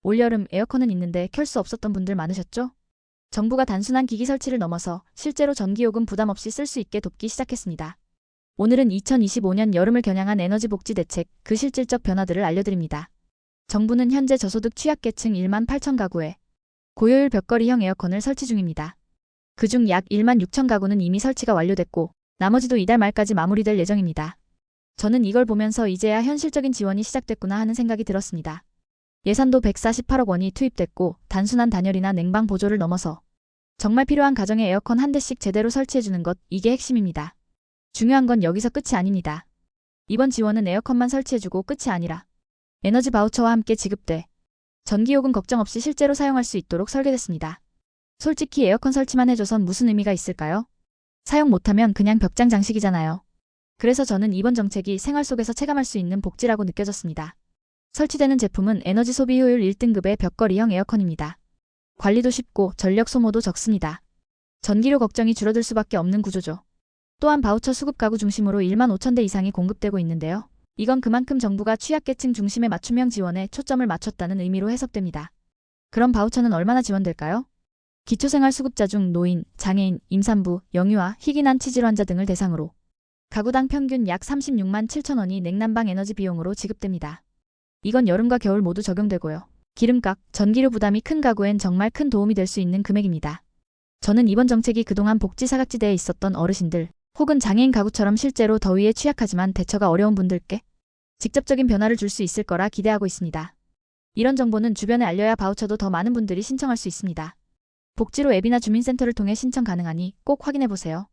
올여름 에어컨은 있는데 켤 수 없었던 분들 많으셨죠? 정부가 단순한 기기 설치를 넘어서 실제로 전기요금 부담 없이 쓸 수 있게 돕기 시작했습니다. 오늘은 2025년 여름을 겨냥한 에너지 복지 대책, 그 실질적 변화들을 알려드립니다. 정부는 현재 저소득 취약계층 1만 8천 가구에 고효율 벽걸이형 에어컨을 설치 중입니다. 그중 약 1만 6천 가구는 이미 설치가 완료됐고 나머지도 이달 말까지 마무리될 예정입니다. 저는 이걸 보면서 이제야 현실적인 지원이 시작됐구나 하는 생각이 들었습니다. 예산도 148억 원이 투입됐고 단순한 단열이나 냉방 보조를 넘어서 정말 필요한 가정에 에어컨 한 대씩 제대로 설치해주는 것, 이게 핵심입니다. 중요한 건 여기서 끝이 아닙니다. 이번 지원은 에어컨만 설치해주고 끝이 아니라 에너지 바우처와 함께 지급돼 전기요금 걱정 없이 실제로 사용할 수 있도록 설계됐습니다. 솔직히 에어컨 설치만 해줘선 무슨 의미가 있을까요? 사용 못하면 그냥 벽장 장식이잖아요. 그래서 저는 이번 정책이 생활 속에서 체감할 수 있는 복지라고 느껴졌습니다. 설치되는 제품은 에너지 소비 효율 1등급의 벽걸이형 에어컨입니다. 관리도 쉽고 전력 소모도 적습니다. 전기료 걱정이 줄어들 수밖에 없는 구조죠. 또한 바우처 수급 가구 중심으로 1만 5천 대 이상이 공급되고 있는데요. 이건 그만큼 정부가 취약계층 중심의 맞춤형 지원에 초점을 맞췄다는 의미로 해석됩니다. 그럼 바우처는 얼마나 지원될까요? 기초생활수급자 중 노인, 장애인, 임산부, 영유아, 희귀난 치질환자 등을 대상으로 가구당 평균 약 36만 7천 원이 냉난방 에너지 비용으로 지급됩니다. 이건 여름과 겨울 모두 적용되고요. 기름값, 전기료 부담이 큰 가구엔 정말 큰 도움이 될 수 있는 금액입니다. 저는 이번 정책이 그동안 복지 사각지대에 있었던 어르신들, 혹은 장애인 가구처럼 실제로 더위에 취약하지만 대처가 어려운 분들께 직접적인 변화를 줄 수 있을 거라 기대하고 있습니다. 이런 정보는 주변에 알려야 바우처도 더 많은 분들이 신청할 수 있습니다. 복지로 앱이나 주민센터를 통해 신청 가능하니 꼭 확인해보세요.